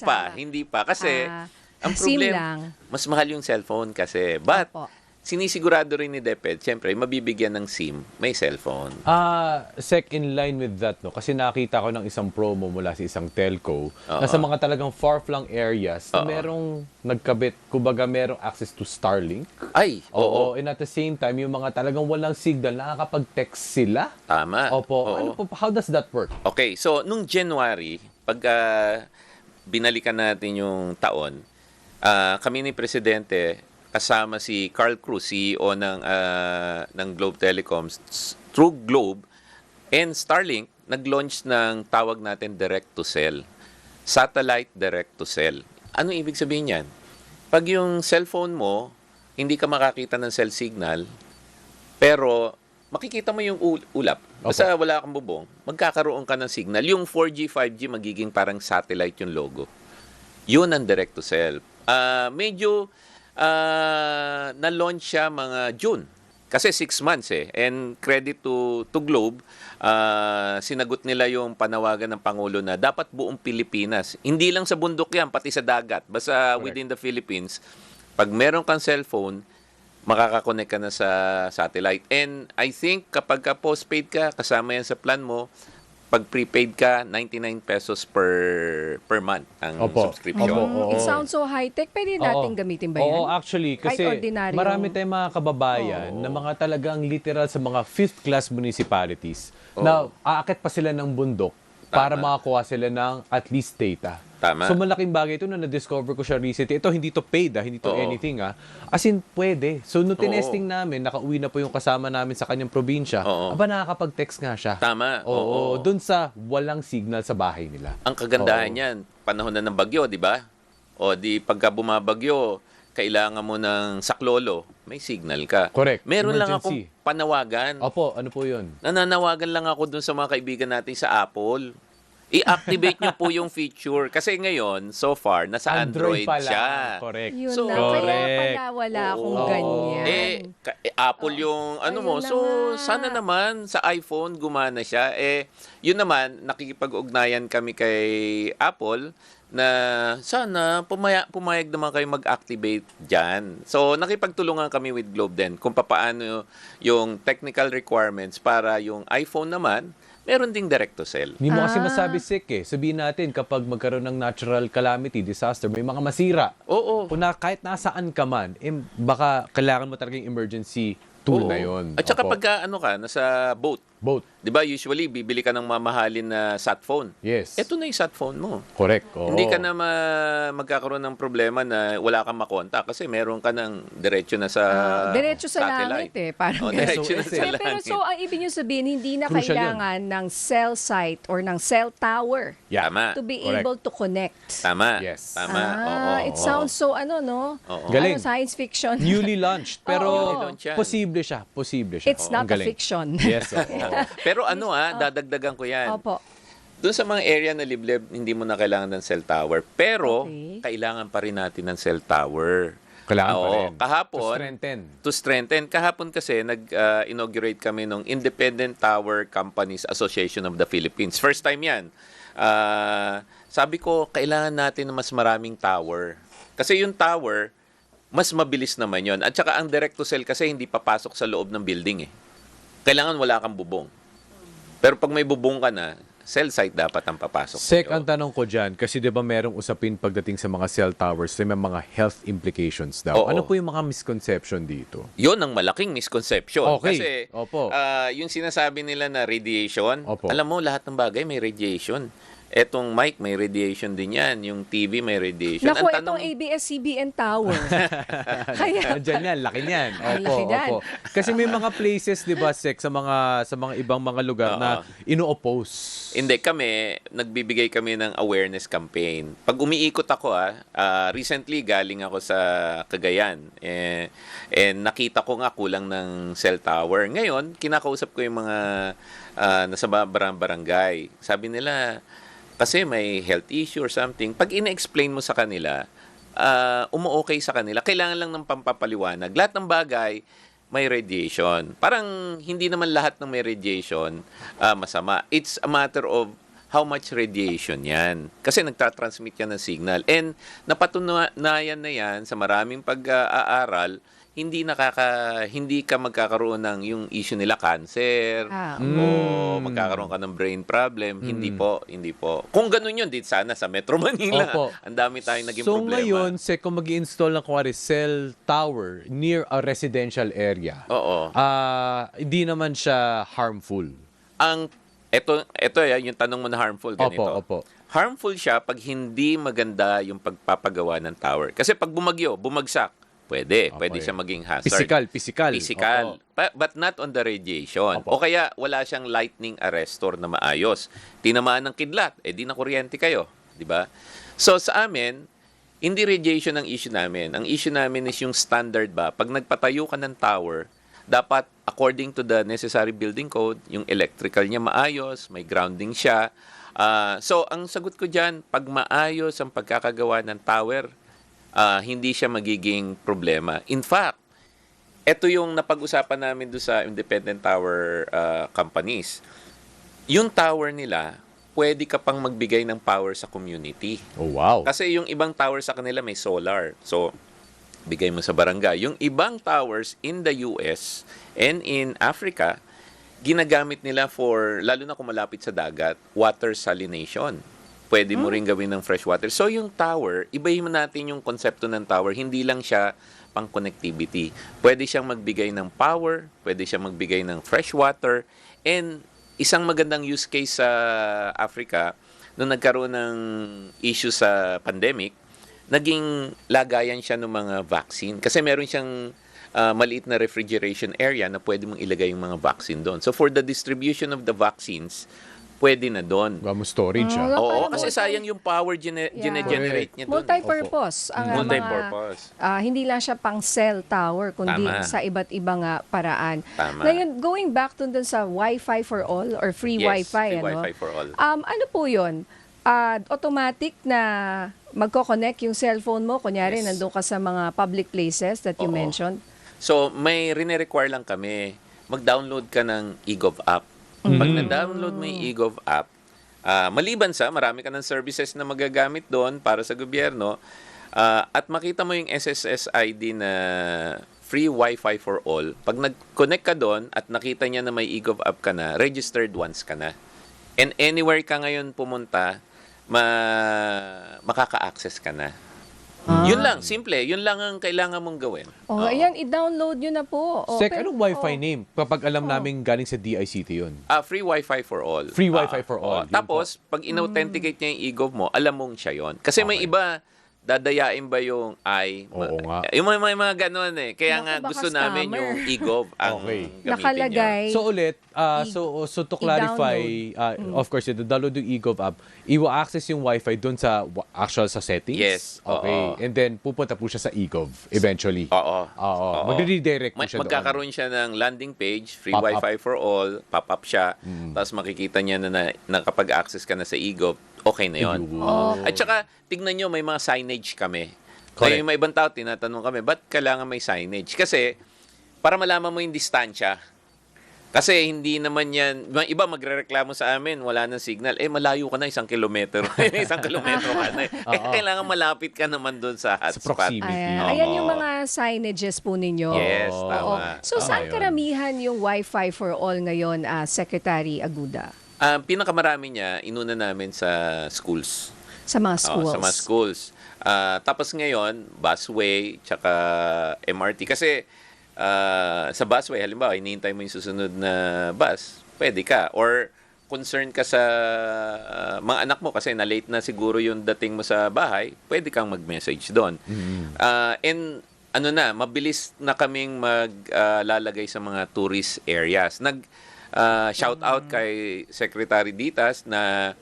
pa. Kasi ang SIM problema, lang. mas mahal yung cellphone kasi. But Opo. sinisigurado rin ni DepEd, siyempre, mabibigyan ng SIM, may cellphone. Sec, in line with that, no? Kasi nakita ko ng isang promo mula sa isang telco na sa mga talagang far-flung areas na merong nagkabit, kumbaga merong access to Starlink. Ay, oo. And at the same time, yung mga talagang walang signal, nakakapag-text sila. Tama. Opo. Oo. Ano po, how does that work? Okay, so nung January, pag binalikan natin yung taon, kami ni Presidente, kasama si Carl Cruz, CEO ng Globe Telecoms, through Globe and Starlink, nag-launch ng tawag natin direct to cell. Satellite direct to cell. Ano ibig sabihin yan? Pag yung cellphone mo, hindi ka makakita ng cell signal, pero makikita mo yung ulap. Basta wala kang bubong, magkakaroon ka ng signal. Yung 4G, 5G, magiging parang satellite yung logo. Yun ang direct to cell. Medyo na-launch siya mga June. Kasi 6 months eh. And credit to Globe, sinagot nila yung panawagan ng Pangulo na dapat buong Pilipinas. Hindi lang sa bundok yan, pati sa dagat. Basta within the Philippines, pag meron kang cellphone, makakakonect ka na sa satellite. And I think kapag ka postpaid ka, kasama yan sa plan mo, pag prepaid ka, 99 pesos per month ang subscription. Opo. It sounds so high-tech. Pwede natin gamitin ba yan? Oo, actually, kasi Kahit ordinaryo. marami tayong mga kababayan na mga talagang literal sa mga 5th class municipalities na aakit pa sila ng bundok para makakuha sila ng at least data. Tama. So malaking bagay ito na na-discover ko siya recently. Ito hindi to paid, hindi to anything. As in, pwede. So nung tinesting namin, nakauwi na po yung kasama namin sa kanyang probinsya, aba nakakapag-text nga siya. Tama. Oo. Doon sa walang signal sa bahay nila. Ang kagandahan niyan, panahon na ng bagyo, di ba? O di pagka bumabagyo, kailangan mo ng saklolo, may signal ka. Correct. Meron lang Emergency. akong panawagan. Opo, ano po yun? Nananawagan lang ako dun sa mga kaibigan natin sa Apple. I-activate nyo po yung feature. Kasi ngayon, so far, nasa Android pala. siya. Correct. Yun So, na. Kaya correct. pala wala akong Oo. ganyan. Apple yung ano mo. Ayun na So, nga. sana naman sa iPhone gumana siya. Yun naman, nakikipag-ugnayan kami kay Apple na sana pumayag naman kayo mag-activate dyan. So, nakipagtulungan kami with Globe din kung paano yung technical requirements para yung iPhone naman, meron ding direct to cell. Hindi mo kasi masabi sick eh. Sabihin natin kapag magkaroon ng natural calamity, disaster, may mga masira. Oo. Kung kahit nasaan ka man, baka kailangan mo talagang emergency tool Oo. na yun. At saka Opo. pagka nasa boat, Both. 'di ba usually bibili ka ng mamahalin na sat phone. Yes. Ito na yung sat phone mo. Correct. Oo. Hindi ka na magkakaroon ng problema na wala kang makontak kasi meron ka ng diretso na sa Diretso sa satellite. langit eh. Parang Diretso na SOS sa eh. Pero langit. so, ang ibig nyo sabihin, hindi na Crucial kailangan ng cell site or ng cell tower Yeah. Tama. to be Correct. able to connect. Tama. Yes. Tama. Oo. It sounds so, no? Oo. Galing. Science fiction. Newly launched. Pero Oo. Newly launched yan. posible siya. Posible siya. It's Oo, not ang a galing. fiction. Yes. Oo. Pero dadagdagan ko 'yan. Opo. Doon sa mga area na liblib, hindi mo na kailangan ng cell tower. Pero, Okay. kailangan pa rin natin ng cell tower. Kailangan pa Oo. rin. Kahapon, To strengthen. to strengthen. Kahapon kasi, nag-inaugurate kami ng Independent Tower Companies Association of the Philippines. First time yan. Sabi ko, kailangan natin ng mas maraming tower. Kasi yung tower, mas mabilis naman yon. At saka ang direct to cell kasi hindi papasok sa loob ng building eh. Kailangan wala kang bubong. Pero pag may bubong ka na, cell site dapat ang papasok. Sek, sa'yo. ang tanong ko dyan, kasi di ba merong usapin pagdating sa mga cell towers, may mga health implications daw. Oo. Ano po yung mga misconception dito? Yun ang malaking misconception. Okay. Kasi Opo. yung sinasabi nila na radiation, Opo. alam mo, lahat ng bagay may radiation. Etong mic, may radiation din yan. Yung TV, may radiation. Naku, Ang itong ABS-CBN Tower. Kaya, Nandyan yan, laki niyan. Ang Opo, laki niyan. opo. Kasi may mga places, di ba, Sek, sa mga ibang mga lugar na ino-oppose. Hindi, nagbibigay kami ng awareness campaign. Pag umiikot ako, recently galing ako sa Cagayan. And nakita ko nga kulang ng cell tower. Ngayon, kinakausap ko yung mga nasa barangay. Sabi nila, kasi may health issue or something. Pag ina-explain mo sa kanila, umu-okay sa kanila. Kailangan lang ng pampapaliwanag. Lahat ng bagay, may radiation. Parang hindi naman lahat ng may radiation masama. It's a matter of how much radiation yan. Kasi nagtatransmit yan ng signal. And napatunayan na yan sa maraming pag-aaral, hindi ka magkakaroon ng yung issue nila cancer o magkakaroon ka ng brain problem. Hindi po. Kung ganun yun, dito sana sa Metro Manila. Opo. Ang dami tayong naging So problema. ngayon, kung mag-install ng kuwari cell tower near a residential area, Oo. hindi naman siya harmful. Ito yung tanong mo na harmful ganito. Opo. Harmful siya pag hindi maganda yung pagpapagawa ng tower. Kasi pag bumagsak, pwede siya maging hazard. Physical. Opo. But not on the radiation. Opo. O kaya wala siyang lightning arrestor na maayos. Tinamaan ng kidlat, di na kuryente kayo, di ba? So sa amin, hindi radiation ang issue namin. Ang issue namin is yung standard ba. Pag nagpatayo ka ng tower, dapat according to the necessary building code, yung electrical niya maayos, may grounding siya. So ang sagot ko diyan, pag maayos ang pagkakagawa ng tower, hindi siya magiging problema. In fact, ito yung napag-usapan namin doon sa independent tower companies. Yung tower nila, pwede ka pang magbigay ng power sa community. Oh, wow. Kasi yung ibang tower sa kanila may solar. So, bigay mo sa barangay. Yung ibang towers in the US and in Africa, ginagamit nila for, lalo na kung malapit sa dagat, water salination. Pwede mo rin gawin ng fresh water. So yung tower, ibahin mo natin yung konsepto ng tower. Hindi lang siya pang connectivity. Pwede siyang magbigay ng power, pwede siyang magbigay ng fresh water, and isang magandang use case sa Africa, nung nagkaroon ng issue sa pandemic, naging lagayan siya ng mga vaccine. Kasi meron siyang maliit na refrigeration area na pwede mong ilagay yung mga vaccine doon. So for the distribution of the vaccines, pwede na doon. Gamo storage, Oo, kasi sayang yung power generate niya doon. Multi-purpose. Ang Multi-purpose. hindi lang siya pang cell tower, kundi Tama. sa iba't ibang paraan. Tama. Ngayon, going back to dun sa Wi-Fi for all or free Yes, Wi-Fi, free Wi-Fi for all. ano po yun? Automatic na magko-connect yung cellphone mo, kunyari Yes. nandun ka sa mga public places that you Oo. mentioned. So, may rine-require lang kami, mag-download ka ng eGov app. Pag na-download mo yung eGov app, maliban sa marami ka ng services na magagamit doon para sa gobyerno, at makita mo yung SSS ID na free Wi-Fi for all, pag nag-connect ka doon at nakita niya na may eGov app ka na, registered once ka na. And anywhere ka ngayon pumunta, makaka-access ka na. Yun lang, simple. Yun lang ang kailangan mong gawin. Ayan, i-download nyo na po. Anong Wi-Fi name? Kapag alam namin galing sa DICT yun. Free Wi-Fi for all. Free Wi-Fi for all. Yun Tapos, pag in-authenticate niya yung eGov mo, alam mong siya yun. Kasi may iba, dadayain ba yung Oo nga. Yung may mga ganun eh. Kaya Naku, nga baka gusto namin scammer. yung eGov ang Okay. gamitin Nakalagay. So ulit, so to clarify, of course, you download yung eGov app, i-access yung Wi-Fi doon sa sa settings? Yes, Okay. oo. And then pupunta po siya sa eGov eventually. Oo. Oo. Magre-redirect po siya doon. Magkakaroon siya ng landing page, free Pop-up. Wi-Fi for all, pop-up siya, tapos makikita niya na nakapag-access ka na sa eGov, okay na yun. At saka, tignan nyo, may mga signage kami. Correct. Kaya yung may ibang tao, tinatanong kami, ba't kailangan may signage? Kasi, para malaman mo yung distansya. Kasi hindi naman yan, mga iba magrereklamo sa amin, wala nang signal. Malayo ka na, 1 kilometro. 1 kilometro ka na. Kailangan malapit ka naman doon sa hotspot. proximity. Ayan yung mga signages po ninyo. Yes, Oo. tama. So, saan yun. karamihan yung Wi-Fi for all ngayon, Secretary Aguda? Pinakamarami niya, inuna namin sa schools. Sa mga schools? Sa mga schools. Tapos ngayon, busway, tsaka MRT. Kasi sa busway, halimbawa, hinihintay mo yung susunod na bus, pwede ka. Or concerned ka sa mga anak mo kasi na-late na siguro yung dating mo sa bahay, pwede kang mag-message doon. And mabilis na kaming maglalagay sa mga tourist areas. Shout out kay Secretary Ditas na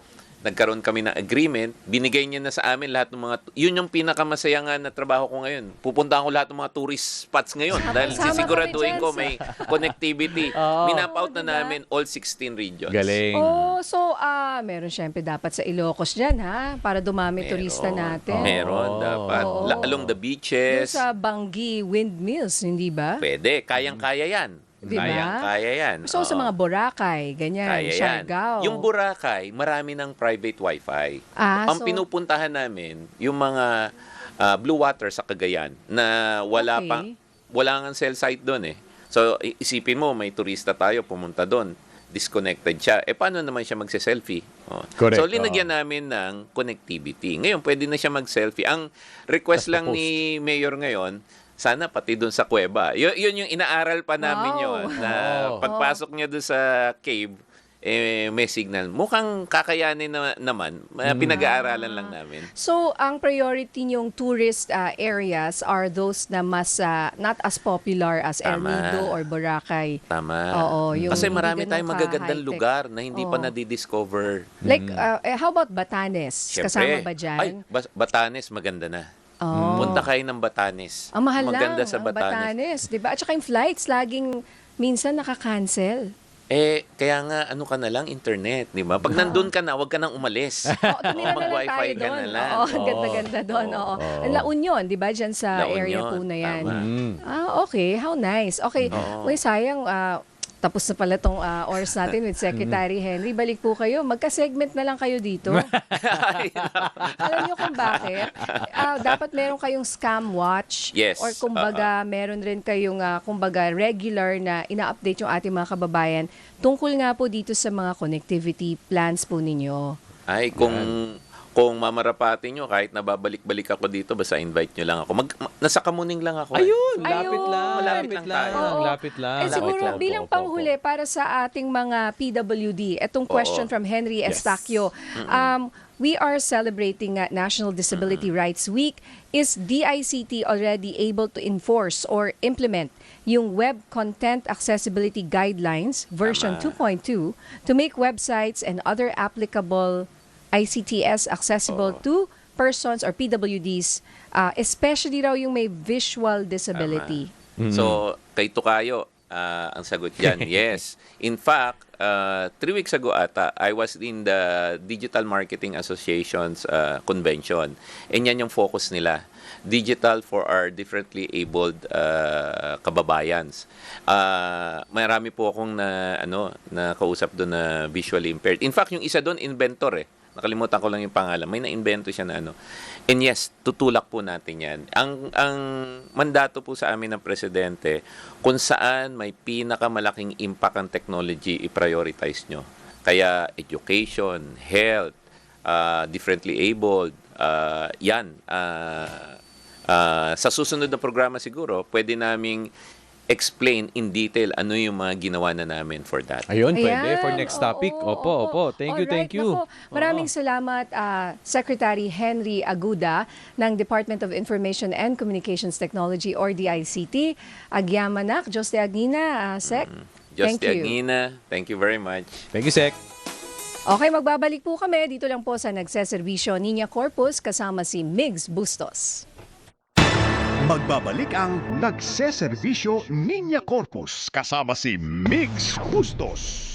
nagkaroon kami ng agreement, binigay niya na sa amin lahat ng mga, yun yung pinakamasaya nga na trabaho ko ngayon. Pupuntahan ko lahat ng mga tourist spots ngayon dahil Sama sisiguraduhin kami ko dyan, may connectivity. Minap out na namin all 16 regions. Galing. So, meron syempre dapat sa Ilocos dyan, ha? Para dumami turista natin. Meron, dapat. Along the Doon beaches. sa Bangi Windmills, hindi ba? Pwede, kayang-kaya yan. Di ba? Kaya yan. So, sa Oo. mga Boracay, ganyan, Kaya yan. Siargao. Yung Boracay, marami ng private wifi. Ang so- pinupuntahan namin, yung mga Blue Water sa Cagayan na wala Okay. wala nga cell site doon eh. So isipin mo, may turista tayo pumunta doon, disconnected siya. Paano naman siya magse-selfie? Correct, So linagyan namin ng connectivity. Ngayon pwede na siya mag-selfie. Ang request Just lang post. ni Mayor ngayon, sana pati doon sa kuweba. Yun yung inaaral pa namin Wow. yun. Na Oh. pagpasok niya doon sa cave, may signal. Mukhang kakayanin naman. Pinag-aaralan lang namin. So, ang priority niyong tourist areas are those na mas not as popular as El Tama. Nido or Boracay. Tama. Oo, yung Kasi hindi marami ganun tayong magagandang ka-high-tech. lugar na hindi pa Oo. nadidiscover. Like, how about Batanes? Kasama ba dyan? Ay, Batanes, maganda na. Oh. Punta kayo ng Batanes. Ang mahal Maganda lang, sa ang Batanes. Di ba? At saka yung flights, laging minsan nakaka-cancel. Kaya nga, ano ka na lang, internet, di ba? Pag nandun ka na, huwag ka nang umalis. Tumira na lang mag-wifi tayo ka na doon. lang. Oo, ang ganda-ganda doon. Oo. La Union, di ba? Diyan sa La area Union, po na yan. tama. Okay. How nice. Okay. Oo. Uy, sayang. Tapos na pala tong oras natin with Secretary Henry. Balik po kayo. Magka-segment na lang kayo dito. Alam niyo kung bakit? Dapat meron kayong scam watch. Yes. Or kumbaga, meron rin kayong kumbaga regular na ina-update yung ating mga kababayan tungkol nga po dito sa mga connectivity plans po ninyo. Ay, kung mamarapati nyo, kahit nababalik-balik ako dito, basta invite nyo lang ako. Nasa Kamuning lang ako. Ayun, lapit Ayun. lang. Malapit lang tayo. Oo. Lapit lang. Siguro Lapit lang. bilang Opo, opo, panghuli para sa ating mga PWD, itong question from Henry Yes. Estacio. We are celebrating National Disability Rights Week. Is DICT already able to enforce or implement yung Web Content Accessibility Guidelines version 2.2 to make websites and other applicable ICTs accessible to persons or PWDs, especially raw yung may visual disability? So, kay Tukayo, ang sagot dyan, yes. In fact, 3 weeks ago ata, I was in the Digital Marketing Association's convention. And yan yung focus nila. Digital for our differently abled kababayans. Marami po akong nakausap doon na visually impaired. In fact, yung isa doon, inventor eh. Nakalimutan ko lang yung pangalan. May na-invento siya na ano. And yes, tutulak po natin yan. Ang mandato po sa amin ng Presidente, kung saan may pinakamalaking impact ang technology, i-prioritize nyo. Kaya education, health, differently abled, yan. Sa susunod na programa siguro, pwede naming explain in detail ano yung mga ginawa na namin for that. Ayun, pwede. Ayan, For next topic. oo, Opo, oo. opo. Thank you, Alright, thank you. naku, maraming salamat, Secretary Henry Aguda ng Department of Information and Communications Technology or DICT. Agyamanak, Diyos de Aguina, Sec. Just Thank you. Agnina, thank you very much. Thank you, Sec. Okay, magbabalik po kami dito lang po sa Nagseserbisyo Niña Corpus kasama si Migs Bustos. Magbabalik ang Nagseserbisyo Niña Corpus kasama si Migs Bustos.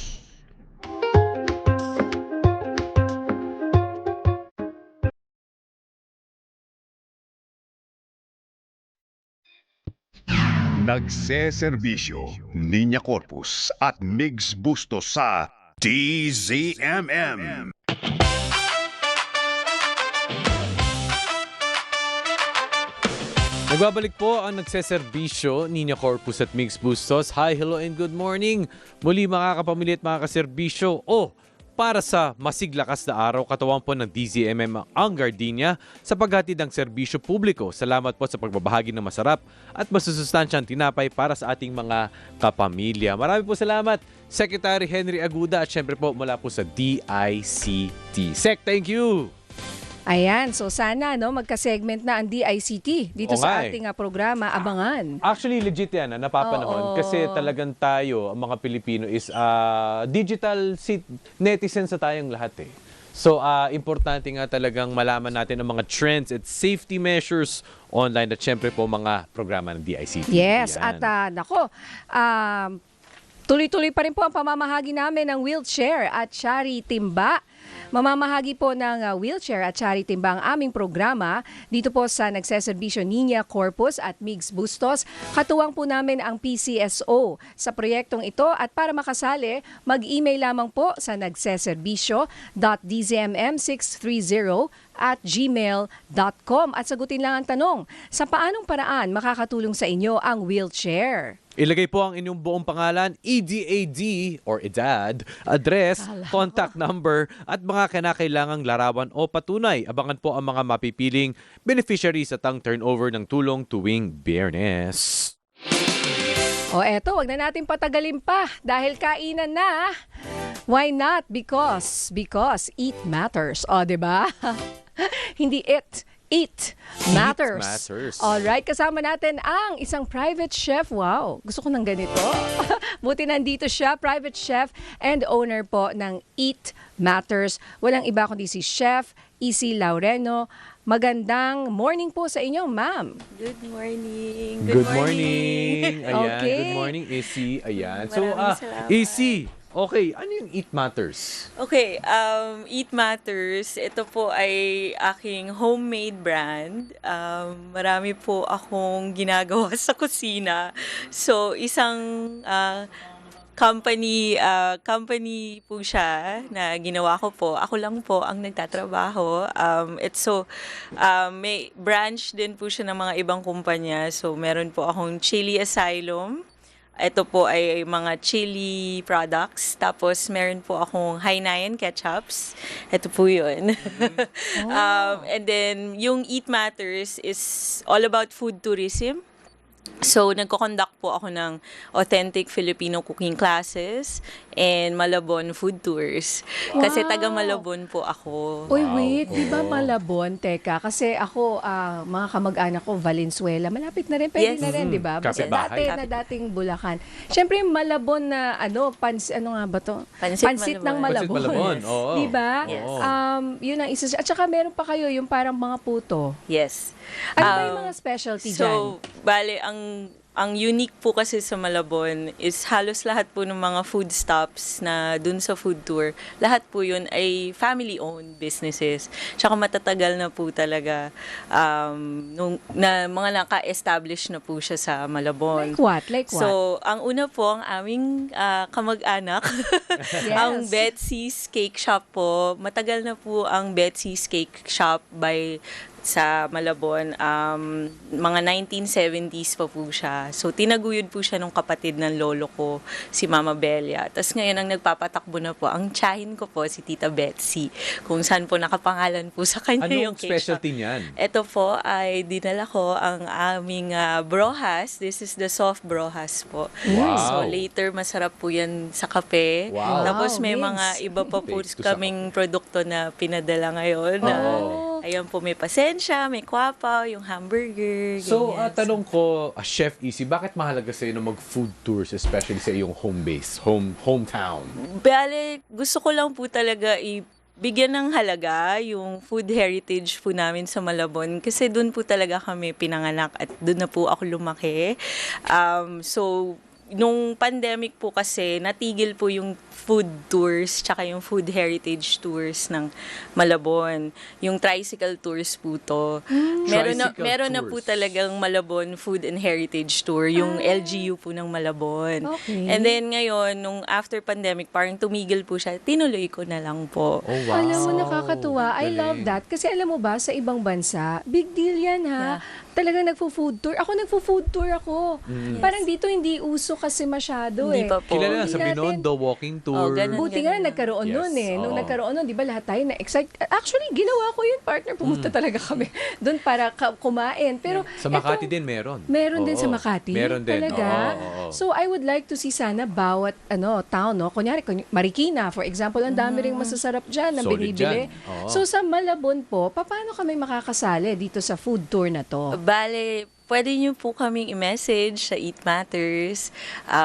Nagseserbisyo Niña Corpus at Migs Bustos sa DZMM. Nagbabalik po ang nagseserbisyo, Niña Corpus at Migs Bustos. Hi, hello and good morning. Muli mga kapamilya at mga kaserbisyo. Para sa masiglakas na araw, katawan po ng DZMM ang Gardenia sa paghatid ng serbisyo publiko. Salamat po sa pagbabahagi ng masarap at masusustansyang tinapay para sa ating mga kapamilya. Marami po salamat, Secretary Henry Aguda at syempre po mula po sa DICT. Sec, thank you! Ayan, so sana magka-segment na ang DICT dito Oo sa nga eh. ating programa Abangan. Actually, legit yan, napapanahon. Oo. Kasi talagang tayo, ang mga Pilipino is digital netizens sa tayong lahat eh. So, importante nga talagang malaman natin ang mga trends at safety measures online at syempre po mga programa ng DICT. Yes, Yan. at tuloy-tuloy pa rin po ang pamamahagi namin ng wheelchair at Shari Timba Mamamahagi po ng wheelchair at charity ba ang aming programa dito po sa nagseserbisyo Niña Corpus at Migs Bustos. Katuwang po namin ang PCSO sa proyektong ito at para makasali, mag-email lamang po sa nagseserbisyo.dzmm630@gmail.com at sagutin lang ang tanong, sa paanong paraan makakatulong sa inyo ang wheelchair? Ilagay po ang inyong buong pangalan, EDAD or EDAD, address, contact number, at mga kinakailangang larawan o patunay. Abangan po ang mga mapipiling beneficiaries at ang turnover ng tulong tuwing Biyernes. O eto, wag na natin patagalin pa dahil kainan na. Why not? Because eat matters. O, diba? Hindi eat matters. matters. Alright, kasama natin ang isang private chef. Wow, gusto ko ng ganito. Buti nandito siya, private chef and owner po ng Eat Matters. Walang iba kundi si Chef Isi Laureno. Magandang morning po sa inyo, ma'am. Good morning. Good morning. Ayan, Okay. good morning, AC. Ayan. So, Maraming salamat. AC, okay, ano yung Eat Matters? Okay, Eat Matters, ito po ay aking homemade brand. Marami po akong ginagawa sa kusina. So, isang company po siya na ginawa ko po. Ako lang po ang nagtatrabaho. May branch din po siya ng mga ibang kumpanya. So, meron po akong Chili Asylum. Ito po ay mga chili products. Tapos, meron po akong Hainan ketchups. Ito po yun. And then, yung Eat Matters is all about food tourism. So, nagko-conduct po ako ng authentic Filipino cooking classes and Malabon food tours. Kasi Wow. taga Malabon po ako. Uy, wait, di ba Malabon? Teka, kasi ako, mga kamag-anak ko, Valenzuela, malapit na rin, pwede Yes. na rin, di ba? Basta Kapitbahay. dating Bulacan. Siyempre, yung Malabon na, ano nga ba to? Pansit ng Malabon. Pansit Malabon. Malabon, oo. Di ba? Yes. Yun ang isa. At saka meron pa kayo yung parang mga puto. Yes. Ano ba yung mga specialty dyan? So, bale, ang unique po kasi sa Malabon is halos lahat po ng mga food stops na dun sa food tour, lahat po yun ay family-owned businesses. Tsaka matatagal na po talaga na mga naka-establish na po siya sa Malabon. Like what? Like what? So, ang una po, ang aming kamag-anak, Yes. ang Betsy's Cake Shop po. Matagal na po ang Betsy's Cake Shop sa Malabon. Mga 1970s pa po siya. So, tinaguyod po siya nung kapatid ng lolo ko, si Mama Belia. Tapos ngayon, ang nagpapatakbo na po, ang tsahin ko po, si Tita Betsy, kung saan po nakapangalan po sa kanya yung Anong cake specialty shop. niyan? Ito po ay dinala ko ang aming brohas. This is the soft brohas po. Wow. So, later, masarap po yan sa kape. Wow. Tapos may Wow, mga Migs. iba pa po Baked to sa kaming produkto na pinadala ngayon. Na, Oh. ayan po, may pasensya, may kwapaw, yung hamburger. So, ganyan. tanong ko, Chef Easy, bakit mahalaga sa'yo na mag-food tours, especially sa iyong home base, hometown? Bale, gusto ko lang po talaga bigyan ng halaga yung food heritage po namin sa Malabon kasi doon po talaga kami pinanganak at doon na po ako lumaki. So, nung pandemic po kasi, natigil po yung food tours tsaka yung food heritage tours ng Malabon. Yung tricycle tours po to. Tricycle Meron na po tours. talagang Malabon Food and Heritage Tour, yung LGU po ng Malabon. Okay. And then ngayon, nung after pandemic, parang tumigil po siya. Tinuloy ko na lang po. Oh, wow. Alam mo, nakakatuwa. I Galing. love that. Kasi alam mo ba, sa ibang bansa, big deal yan ha. Talagang nagfo-food tour. Ako nagfo-food tour ako. Parang dito hindi uso kasi masyado Hindi eh. pa po. Kilala na sa Hindi natin- Binondo walking tour. Oh, ganun. Buti nga nagkaroon Yes, nun eh. Nung oo. nagkaroon nun, di ba lahat tayo na-excite. Actually, ginawa ko yun, partner. Pumunta talaga kami doon para kumain. Pero Sa Makati eto, din meron. Meron din Oo. sa Makati. Meron din. Talaga. Oo, oo. So I would like to see sana bawat town, no? Kunyari, Marikina, for example, ang dami ring masasarap diyan na Solid binibili. dyan. Oo. So sa Malabon po, paano kami makakasali dito sa food tour na to? Bale, pwede nyo po kaming i-message sa Eat Matters.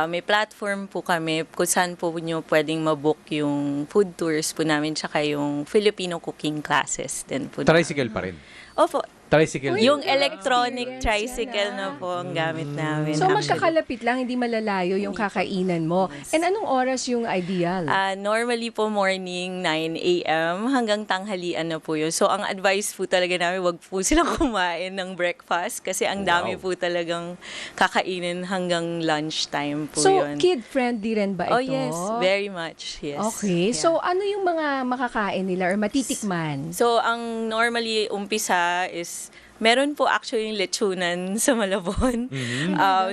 May platform po kami kung saan po nyo pwedeng mabook yung food tours po namin tsaka yung Filipino cooking classes din po. Tricycle pa rin. Opo, Tricycle. Uy, Yung Yung electronic experience tricycle yan, na po ang gamit namin. So actually. magkakalapit lang, hindi malalayo yung kakainan mo. And anong oras yung ideal? Normally po morning 9 a.m. hanggang tanghalian na po yun. So ang advice po talaga namin, wag po silang kumain ng breakfast kasi ang dami po talagang kakainin hanggang lunchtime po So yun. kid-friendly rin ba ito? Oh yes, very much. Yes. Okay. Yeah. So ano yung mga makakain nila or matitikman? So, ang normally umpisa is, meron po actually yung lechonan sa Malabon.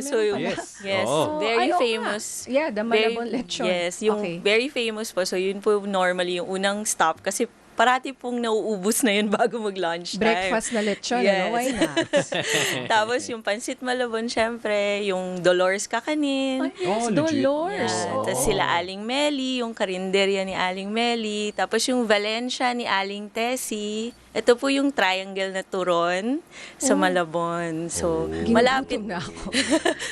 So, yung, Yes. yes, Oo. very Ay, oo famous. nga. Yeah, the Malabon Very- lechon. Yes, yung Okay. very famous po. So, yun po normally yung unang stop kasi parati pong nauubos na yun bago mag-lunch time. Breakfast na lechon, Yes. ano? Why not? Tapos yung pansit Malabon, syempre, yung Dolores Kakanin. Yes, Oh, legit. Dolores. Yeah. Oo. Tapos sila Aling Meli, yung karinderya ni Aling Meli. Tapos yung Valencia ni Aling Tessie. Ito po yung triangle na turon sa Malabon. So, malapit. Ginugutom na ako.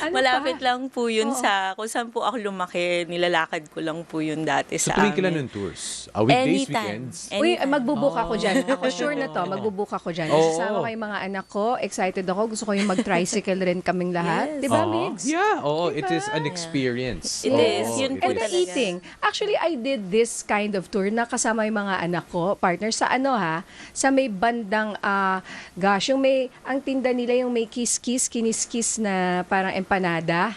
Ano Malapit pa? lang po yun Oo. sa kung saan po ako lumaki. Nilalakad ko lang po yun dati So sa tuwing kailan amin. ng tours? Weekdays, Anytime. weekends? Uy, Anytime. magbubook ako dyan. Ako sure na to, magbubook ako dyan. Oo. Sasama ko yung mga anak ko. Excited ako. Gusto ko yung mag-tricycle rin kaming lahat. Yes. Di ba, Oo. Migs? Yeah, oo. It Diba? is an experience. It is. Oo, Yun it po And the is. talaga. eating. Actually, I did this kind of tour na kasama yung mga anak ko, partner, sa sa may bandang, yung may, ang tinda nila yung may kiss-kiss, kinis-kiss na parang empanada.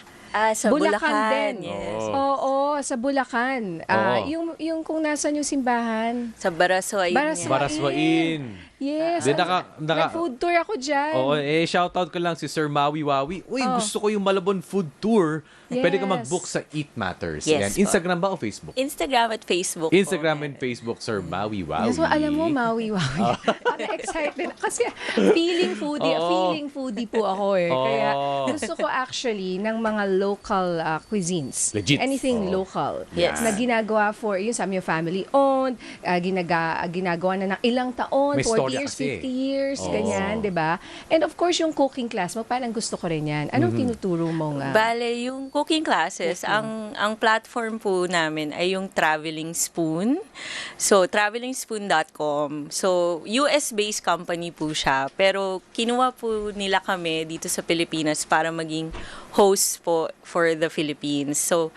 Sa Bulacan. din. Yes. Oo, sa Bulacan. Oo. Yung kung nasan yung simbahan. Sa Baraswain. Baraswain. Baraswain. Yes. Di, Nag-food tour ako dyan. Oo, shoutout ko lang si Sir Maui Wawi. Uy, Oh. gusto ko yung Malabon food tour. Pwede ka Yes. mag-book sa Eat Matters. Yes, Yan. Instagram ba o Facebook? Instagram at Facebook. Instagram po. and Facebook, Sir Maui Wawi. So, alam mo, Maui-Wawi. Ang excited. Kasi feeling foodie po ako eh. Kaya gusto ko actually ng mga local cuisines. Legit. Anything local. Yes. Na ginagawa for, yun sa yung family owned, ginagawa na ng ilang taon, May 40 storya years, kasi. 50 years, Oo. ganyan, di ba? And of course, yung cooking class mo, parang gusto ko rin yan. Anong tinuturo mo nga? Bale, yung cooking classes, ang platform po namin ay yung Traveling Spoon. So, travelingspoon.com. So, US-based company po siya. Pero, kinuha po nila kami dito sa Pilipinas para maging host po for the Philippines. So,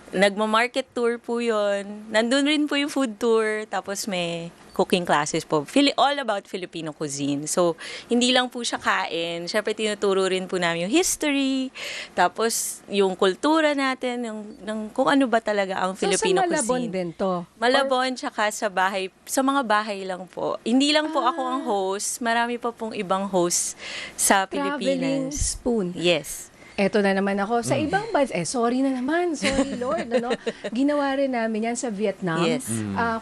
nagma-market tour po yun. Nandun rin po yung food tour. Tapos may cooking classes po. All about Filipino cuisine. So, hindi lang po siya kain. Siyempre, tinuturo rin po namin yung history, tapos yung kultura natin, yung kung ano ba talaga ang Filipino so, sa Malabon cuisine. din to? Malabon, tsaka sa bahay, sa mga bahay lang po. Hindi lang po ako ang host, marami pa pong ibang host sa Traveling Pilipinas. spoon. Yes. Eto na naman ako. Sa ibang bansa, sorry na naman. Sorry, Lord. Ginawa rin namin yan sa Vietnam. Yes.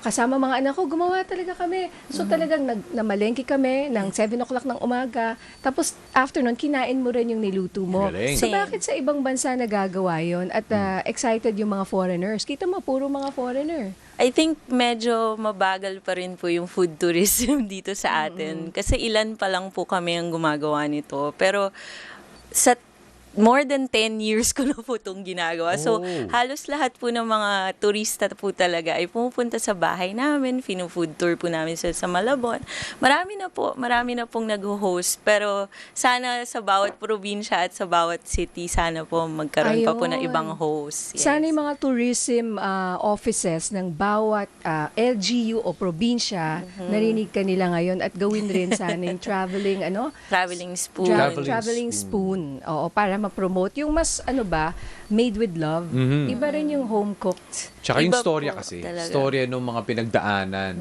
Kasama mga anak ko, gumawa talaga kami. So talagang namalengke kami ng 7 o'clock ng umaga. Tapos afternoon, kinain mo rin yung niluto mo. Galing. So Same. bakit sa ibang bansa nagagawa yon at excited yung mga foreigners? Kita mo, puro mga foreigner. I think medyo mabagal pa rin po yung food tourism dito sa atin. Kasi ilan pa lang po kami ang gumagawa nito. Pero sa more than 10 years ko na po itong ginagawa. So, halos lahat po ng mga turista po talaga ay pumupunta sa bahay namin, finu-food tour po namin sa Malabon. Marami na pong nag-host. Pero sana sa bawat probinsya at sa bawat city, sana po magkaroon pa po ng Ayun. ibang host. Yes. Sana yung mga tourism offices ng bawat LGU o probinsya, narinig ka nila ngayon at gawin rin sana yung traveling, Traveling spoon. traveling spoon. Oo, para ma-promote. Yung mas, made with love. Iba rin yung home-cooked. Tsaka yung Iba storya po kasi. talaga. Storya ng mga pinagdaanan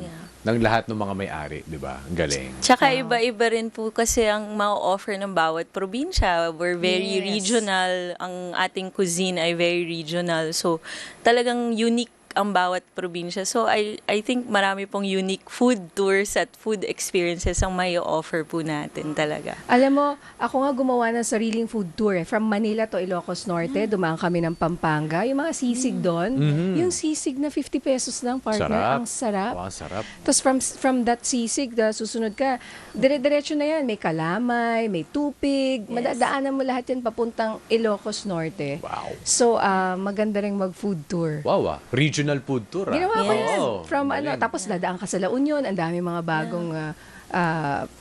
ng lahat ng mga may-ari, di ba? Ang galing. Tsaka iba-iba rin po kasi ang ma-offer ng bawat probinsya. We're very Yes. regional. Ang ating cuisine ay very regional. So, talagang unique ang bawat probinsya. So, I think marami pong unique food tours at food experiences ang may offer po natin talaga. Alam mo, ako nga gumawa ng sariling food tour. From Manila to Ilocos Norte, dumaan kami ng Pampanga. Yung mga sisig doon, yung sisig na 50 pesos lang, partner. Sarap. Ang sarap. Wow, ang sarap. Tapos from that sisig, susunod ka, dire-diretso na yan. May kalamay, may tupig. Madadaanan mo lahat yan papuntang Ilocos Norte. Wow. So, maganda rin mag-food tour. Wow, regional food tour. Ginawa ko Yes. yan. Oh, From galing. tapos dadaan ka sa La Union, ang dami mga bagong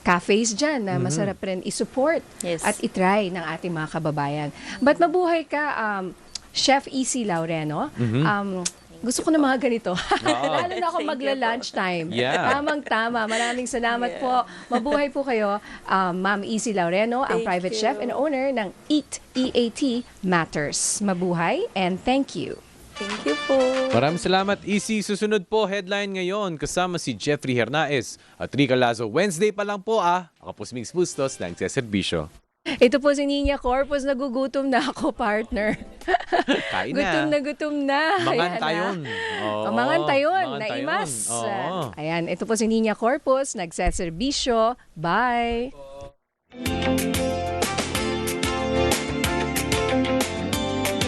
cafes dyan na masarap rin isupport Yes. at itry ng ating mga kababayan. But mabuhay ka, Chef EC Laureno. Gusto ko ng mga ganito. Lalo na ako Thank you magla-lunch time. Yeah. Tamang-tama. Maraming salamat Yeah. po. Mabuhay po kayo, Ma'am EC Laureno, ang Thank private you. chef and owner ng Eat EAT Matters. Mabuhay and thank you. Thank you po. Maraming salamat, EC. Susunod po, headline ngayon, kasama si Jeffrey Hernaez at Rica Lazo. Wednesday pa lang po Ako po si Mix Bustos, nagseserbisyo. Ito po si Nina Corpus. Nagugutom na ako, partner. Kain Gutom na gutom na. Mangan Ayan tayon. na. Oo. Mangan tayon, Mangan tayon. naimas. Oo. Ayan, ito po si Nina Corpus, nagseserbisyo. Bye!